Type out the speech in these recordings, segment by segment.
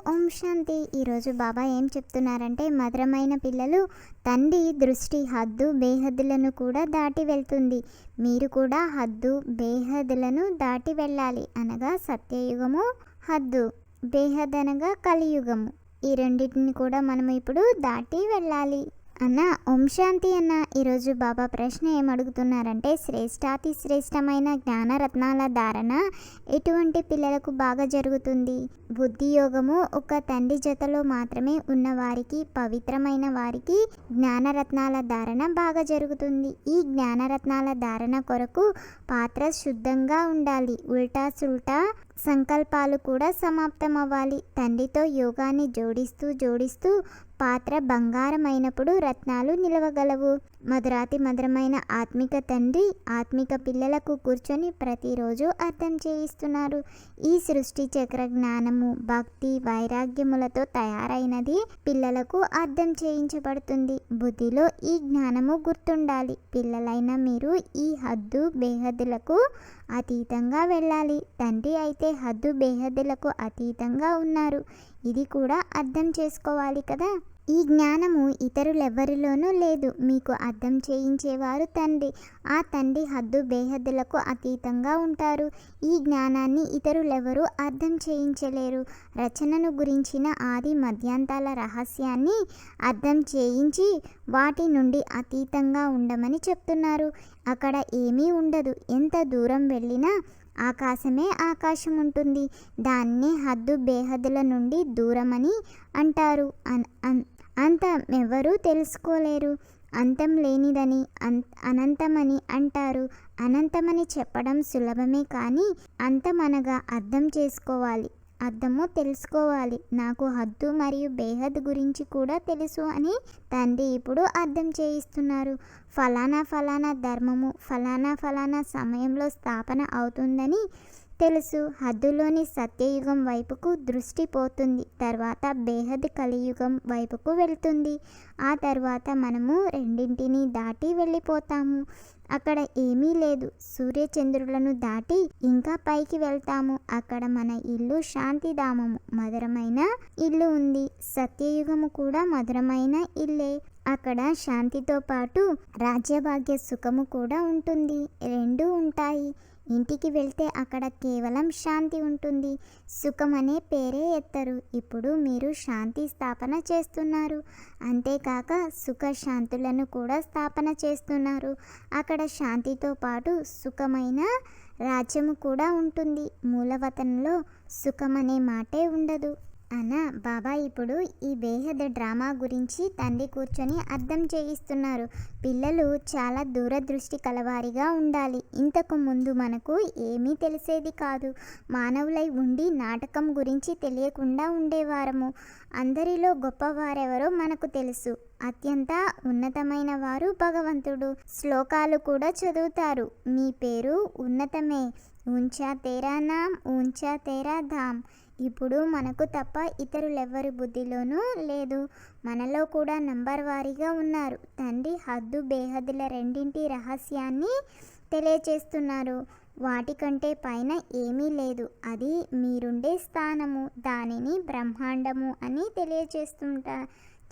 ఓం శాంతి. ఈరోజు బాబా ఏం చెప్తున్నారంటే, మధురమైన పిల్లలు, తండ్రి దృష్టి హద్దు బేహద్దులను కూడా దాటి వెళ్తుంది. మీరు కూడా హద్దు బేహద్దులను దాటి వెళ్ళాలి. అనగా సత్యయుగము, హద్దు బేహద్ అనగా కలియుగము. ఈ రెండింటిని కూడా మనం ఇప్పుడు దాటి వెళ్ళాలి. అన్న ఓం శాంతి అన్న. ఈరోజు బాబా ప్రశ్న ఏమడుగుతున్నారంటే, శ్రేష్టాతి శ్రేష్టమైన జ్ఞానరత్నాల ధారణ ఎటువంటి పిల్లలకు బాగా జరుగుతుంది? బుద్ధి యోగము ఒక తండ్రి జతలో మాత్రమే ఉన్నవారికి, పవిత్రమైన వారికి జ్ఞానరత్నాల ధారణ బాగా జరుగుతుంది. ఈ జ్ఞానరత్నాల ధారణ కొరకు పాత్ర శుద్ధంగా ఉండాలి. ఉల్టా సుల్టా సంకల్పాలు కూడా సమాప్తం అవ్వాలి. తండ్రితో యోగాన్ని జోడిస్తూ పాత్ర బంగారమైనప్పుడు రత్నాలు నిలవగలవు. మధురాతి మధురమైన ఆత్మిక తండ్రి ఆత్మిక పిల్లలకు కూర్చొని ప్రతిరోజు అర్థం చేయిస్తున్నారు. ఈ సృష్టి చక్ర జ్ఞానము, భక్తి, వైరాగ్యములతో తయారైనది పిల్లలకు అర్థం చేయించబడుతుంది. బుద్ధిలో ఈ జ్ఞానము గుర్తుండాలి. పిల్లలైన మీరు ఈ హద్దు బేహద్దులకు అతీతంగా వెళ్ళాలి. తండ్రి అయితే హద్దు బేహద్దులకు అతీతంగా ఉన్నారు. ఇది కూడా అర్థం చేసుకోవాలి కదా. ఈ జ్ఞానము ఇతరులెవ్వరిలోనూ లేదు. మీకు అర్థం చేయించేవారు తండ్రి. ఆ తండ్రి హద్దు బేహద్దులకు అతీతంగా ఉంటారు. ఈ జ్ఞానాన్ని ఇతరులెవరూ అర్థం చేయించలేరు. రచనను గురించిన ఆది మధ్యాంతాల రహస్యాన్ని అర్థం చేయించి వాటి నుండి అతీతంగా ఉండమని చెప్తున్నారు. అక్కడ ఏమీ ఉండదు. ఎంత దూరం వెళ్ళినా ఆకాశమే ఆకాశం ఉంటుంది. దాన్నే హద్దు బేహద్దుల నుండి దూరమని అంటారు. అంతమెవరూ తెలుసుకోలేరు. అంతం లేనిదని అనంతమని అంటారు. అనంతమని చెప్పడం సులభమే, కానీ అంతమనగా అర్థం చేసుకోవాలి. అర్థము తెలుసుకోవాలి. నాకు హద్దు మరియు బేహద్ గురించి కూడా తెలుసు అని తండ్రి ఇప్పుడు అర్థం చేయిస్తున్నారు. ఫలానా ధర్మము ఫలానా సమయంలో స్థాపన అవుతుందని తెలుసు. హద్దులోని సత్యయుగం వైపుకు దృష్టి పోతుంది. తర్వాత బేహద్ కలియుగం వైపుకు వెళ్తుంది. ఆ తర్వాత మనము రెండింటిని దాటి వెళ్ళిపోతాము. అక్కడ ఏమీ లేదు. సూర్యచంద్రులను దాటి ఇంకా పైకి వెళ్తాము. అక్కడ మన ఇల్లు శాంతిధామము, మధురమైన ఇల్లు ఉంది. సత్యయుగము కూడా మధురమైన ఇల్లే. అక్కడ శాంతితో పాటు రాజ్యభాగ్య సుఖము కూడా ఉంటుంది. రెండూ ఉంటాయి. ఇంటికి వెళ్తే అక్కడ కేవలం శాంతి ఉంటుంది. సుఖం అనే పేరే ఎత్తరు. ఇప్పుడు మీరు శాంతి స్థాపన చేస్తున్నారు. అంతేకాక సుఖ శాంతులను కూడా స్థాపన చేస్తున్నారు. అక్కడ శాంతితో పాటు సుఖమైన రాజ్యము కూడా ఉంటుంది. మూలవతనంలో సుఖం అనే మాటే ఉండదు. అన్న బాబా ఇప్పుడు ఈ బేహద్ డ్రామా గురించి తండ్రి కూర్చొని అర్థం చేయిస్తున్నారు. పిల్లలు చాలా దూరదృష్టి కలవారిగా ఉండాలి. ఇంతకు ముందు మనకు ఏమీ తెలిసేది కాదు. మానవులై ఉండి నాటకం గురించి తెలియకుండా ఉండేవారము. అందరిలో గొప్పవారెవరో మనకు తెలుసు. అత్యంత ఉన్నతమైన వారు భగవంతుడు. శ్లోకాలు కూడా చదువుతారు. మీ పేరు ఉన్నతమే. ఊంచా తేరా నామ్, ఊంచా తేరా ధామ్. ఇప్పుడు మనకు తప్ప ఇతరులెవ్వరి బుద్ధిలోనూ లేదు. మనలో కూడా నంబర్ వారీగా ఉన్నారు. తండ్రి హద్దు బేహద్దుల రెండింటి రహస్యాన్ని తెలియచేస్తున్నారు. వాటికంటే పైన ఏమీ లేదు. అది మీరుండే స్థానము. దానిని బ్రహ్మాండము అని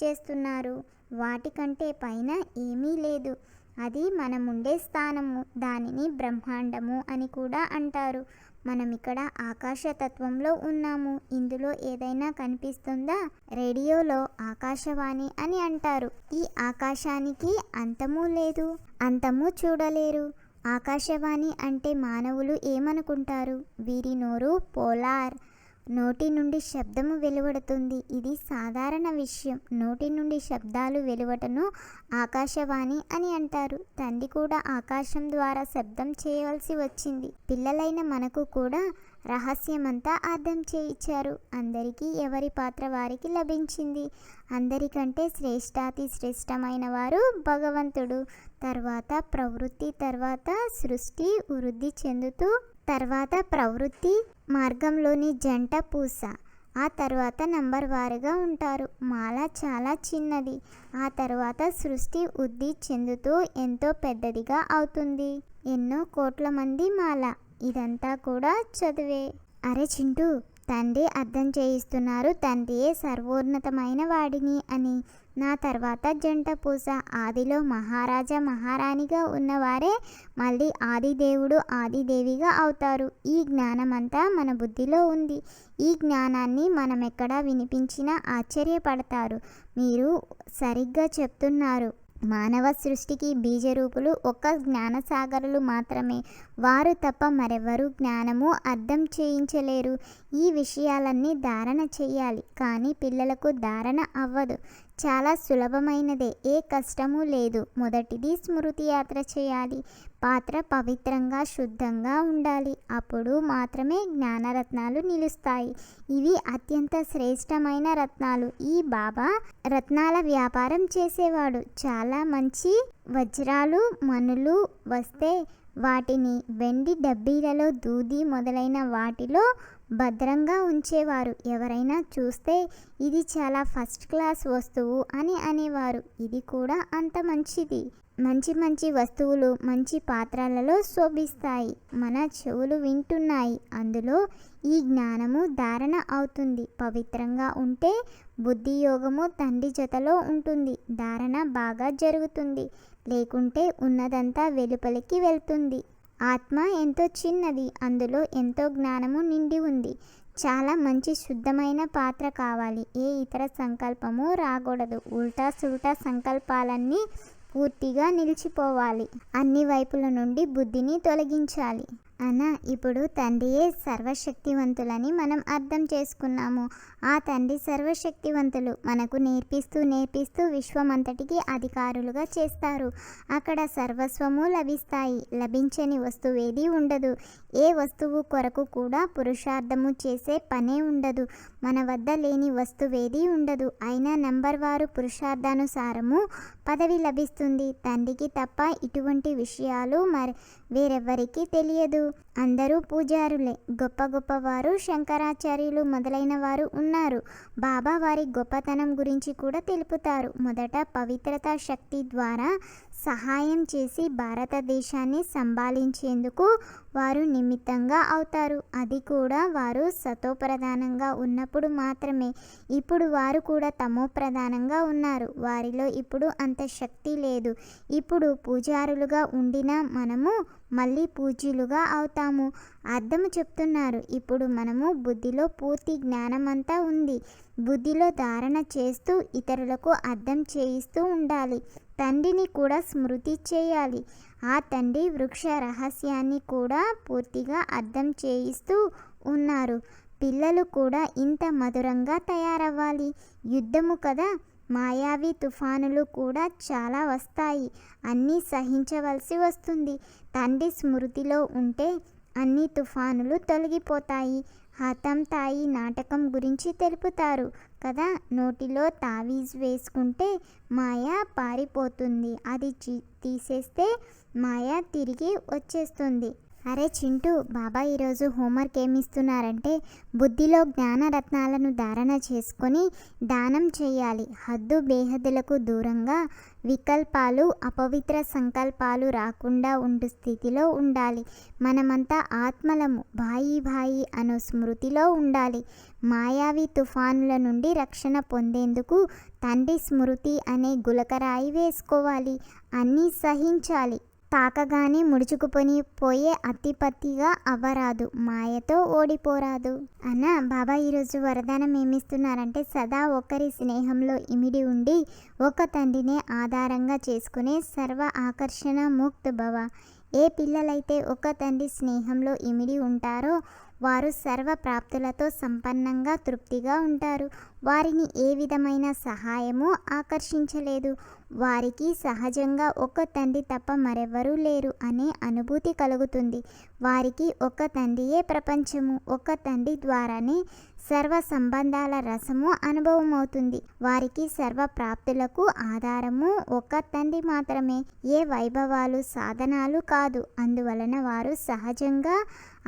చేస్తున్నారు. వాటికంటే పైన ఏమీ లేదు. అది మనముండే స్థానము. దానిని బ్రహ్మాండము అని కూడా అంటారు. మనం ఇక్కడ ఆకాశతత్వంలో ఉన్నాము. ఇందులో ఏదైనా కనిపిస్తుందా? రేడియోలో ఆకాశవాణి అని అంటారు. ఈ ఆకాశానికి అంతము లేదు, అంతము చూడలేరు. ఆకాశవాణి అంటే మానవులు ఏమనుకుంటారు? వీరి నోరు పోలార్. నోటి నుండి శబ్దము వెలువడుతుంది. ఇది సాధారణ విషయం. నోటి నుండి శబ్దాలు వెలువటను ఆకాశవాణి అని అంటారు. తండ్రి కూడా ఆకాశం ద్వారా శబ్దం చేయవలసి వచ్చింది. పిల్లలైన మనకు కూడా రహస్యమంతా అర్థం చేయించారు. అందరికీ ఎవరి పాత్ర వారికి లభించింది. అందరికంటే శ్రేష్టాతి శ్రేష్టమైన వారు భగవంతుడు. తర్వాత ప్రవృత్తి, తర్వాత సృష్టి వృద్ధి చెందుతూ, తర్వాత ప్రవృత్తి మార్గంలోని జంట పూస. ఆ తర్వాత నంబర్ వారుగా ఉంటారు. మాల చాలా చిన్నది. ఆ తర్వాత సృష్టి వృద్ధి చెందుతూ ఎంతో పెద్దదిగా అవుతుంది. ఎన్నో కోట్ల మంది మాల. ఇదంతా కూడా చదువే. అరే చింటూ, తండ్రి అర్థం చేయిస్తున్నారు, తండ్రియే సర్వోన్నతమైన వాడిని అని. నా తర్వాత జంట పూస. ఆదిలో మహారాజా మహారాణిగా ఉన్నవారే మళ్ళీ ఆదిదేవుడు ఆదిదేవిగా అవుతారు. ఈ జ్ఞానమంతా మన బుద్ధిలో ఉంది. ఈ జ్ఞానాన్ని మనం ఎక్కడ వినిపించినా ఆశ్చర్యపడతారు. మీరు సరిగ్గా చెప్తున్నారు. మానవ సృష్టికి బీజరూపులు ఒక్క జ్ఞానసాగరులు మాత్రమే. వారు తప్ప మరెవరూ జ్ఞానము అర్థం చేయించలేరు. ఈ విషయాలన్నీ ధారణ చెయ్యాలి, కానీ పిల్లలకు ధారణ అవ్వదు. చాలా సులభమైనదే, ఏ కష్టమూ లేదు. మొదటిది స్మృతి యాత్ర చేయాలి. పాత్ర పవిత్రంగా శుద్ధంగా ఉండాలి. అప్పుడు మాత్రమే జ్ఞానరత్నాలు నిలుస్తాయి. ఇవి అత్యంత శ్రేష్టమైన రత్నాలు. ఈ బాబా రత్నాల వ్యాపారం చేసేవాడు. చాలా మంచి వజ్రాలు మణులు వస్తే వాటిని వెండి డబ్బీలలో దూది మొదలైన వాటిలో భద్రంగా ఉంచేవారు. ఎవరైనా చూస్తే ఇది చాలా ఫస్ట్ క్లాస్ వస్తువు అని అనేవారు. ఇది కూడా అంత మంచిది. మంచి మంచి వస్తువులు మంచి పాత్రలలో శోభిస్తాయి. మన చెవులు వింటున్నాయి. అందులో ఈ జ్ఞానము ధారణ అవుతుంది. పవిత్రంగా ఉంటే బుద్ధి యోగము తండ్రి జతలో ఉంటుంది. ధారణ బాగా జరుగుతుంది. లేకుంటే ఉన్నదంతా వెలుపలికి వెళ్తుంది. ఆత్మ ఎంతో చిన్నది, అందులో ఎంతో జ్ఞానము నిండి ఉంది. చాలా మంచి శుద్ధమైన పాత్ర కావాలి. ఏ ఇతర సంకల్పము రాకూడదు. ఉల్టా సుల్టా సంకల్పాలన్నీ పూర్తిగా నిలిచిపోవాలి. అన్ని వైపుల నుండి బుద్ధిని తొలగించాలి. ఇప్పుడు తండ్రియే సర్వశక్తివంతులని మనం అర్థం చేసుకున్నాము. ఆ తండ్రి సర్వశక్తివంతులు. మనకు నేర్పిస్తూ నేర్పిస్తూ విశ్వమంతటికి అధికారులుగా చేస్తారు. అక్కడ సర్వస్వము లభిస్తాయి. లభించని వస్తువేది ఉండదు. ఏ వస్తువు కొరకు కూడా పురుషార్థము చేసే పనే ఉండదు. మన వద్ద లేని వస్తువేది ఉండదు. అయినా నంబర్ వారు పురుషార్థానుసారము పదవి లభిస్తుంది. తండ్రికి తప్ప ఇటువంటి విషయాలు వేరెవ్వరికీ తెలియదు. అందరూ పూజారులే. గొప్ప గొప్పవారు శంకరాచార్యులు మొదలైన వారు ఉన్నారు. బాబా వారి గొప్పతనం గురించి కూడా తెలుపుతారు. మొదట పవిత్రతా శక్తి ద్వారా సహాయం చేసి భారతదేశాన్ని సంభాళించేందుకు వారు నిమిత్తంగా అవుతారు. అది కూడా వారు సతోప్రధానంగా ఉన్నప్పుడు మాత్రమే. ఇప్పుడు వారు కూడా తమోప్రధానంగా ఉన్నారు. వారిలో ఇప్పుడు అంత శక్తి లేదు. ఇప్పుడు పూజారులుగా ఉండిన మనము మళ్ళీ పూజ్యులుగా అవుతాము. అర్థము చెప్తున్నారు. ఇప్పుడు మనము బుద్ధిలో పూర్తి జ్ఞానమంతా ఉంది. బుద్ధిలో ధారణ చేస్తూ ఇతరులకు అర్థం చేయిస్తూ ఉండాలి. తండ్రిని కూడా స్మృతి చేయాలి. ఆ తండ్రి వృక్ష రహస్యాన్ని కూడా పూర్తిగా అర్థం చేయిస్తూ ఉన్నారు. పిల్లలు కూడా ఇంత మధురంగా తయారవ్వాలి. యుద్ధము కదా, మాయావి తుఫానులు కూడా చాలా వస్తాయి. అన్నీ సహించవలసి వస్తుంది. తండ్రి స్మృతిలో ఉంటే అన్ని తుఫానులు తొలగిపోతాయి. హతం తాయి నాటకం గురించి తెలుపుతారు కదా. నోటిలో తావీజ్ వేసుకుంటే మాయ పారిపోతుంది. అది తీసేస్తే మాయ తిరిగి వచ్చేస్తుంది. అరే చింటూ, బాబా ఈరోజు హోంవర్క్ ఏమిస్తున్నారంటే బుద్ధిలో జ్ఞానరత్నాలను ధారణ చేసుకొని దానం చేయాలి. హద్దు బేహద్దులకు దూరంగా వికల్పాలు అపవిత్ర సంకల్పాలు రాకుండా ఉండు స్థితిలో ఉండాలి. మనమంతా ఆత్మలము. భాయి భాయి అను స్మృతిలో ఉండాలి. మాయావి తుఫానుల నుండి రక్షణ పొందేందుకు తండ్రి స్మృతి అనే గులకరాయి వేసుకోవాలి. అన్నీ సహించాలి. తాకగానే ముడుచుకుపోయే అతిపత్తిగా అవ్వరాదు. మాయతో ఓడిపోరాదు. బాబా ఈరోజు వరదానం ఏమిస్తున్నారంటే సదా ఒకరి స్నేహంలో ఇమిడి ఉండి ఒక తండ్రినే ఆధారంగా చేసుకునే సర్వ ఆకర్షణ ముక్త్ భవ. ఏ పిల్లలైతే ఒక తండ్రి స్నేహంలో ఇమిడి ఉంటారో వారు సర్వ ప్రాప్తులతో సంపన్నంగా తృప్తిగా ఉంటారు. వారిని ఏ విధమైన సహాయము ఆకర్షించలేదు. వారికి సహజంగా ఒక తండ్రి తప్ప మరెవరూ లేరు అనే అనుభూతి కలుగుతుంది. వారికి ఒక తండ్రియే ప్రపంచము. ఒక తండ్రి ద్వారానే సర్వ సంబంధాల రసము అనుభవం అవుతుంది. వారికి సర్వ ప్రాప్తులకు ఆధారము ఒక తండ్రి మాత్రమే. ఏ వైభవాలు సాధనాలు కాదు. అందువలన వారు సహజంగా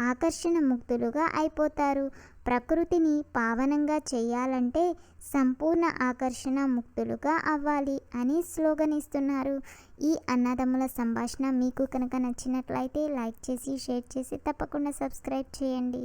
ఆకర్షణ ముక్తులుగా అయిపోతారు. ప్రకృతిని పావనంగా చేయాలంటే సంపూర్ణ ఆకర్షణ ముక్తులుగా అవ్వాలి అని స్లోగన్ ఇస్తున్నారు. ఈ అన్నదమ్ముల సంభాషణ మీకు కనుక నచ్చినట్లయితే లైక్ చేసి షేర్ చేసి తప్పకుండా సబ్స్క్రైబ్ చేయండి.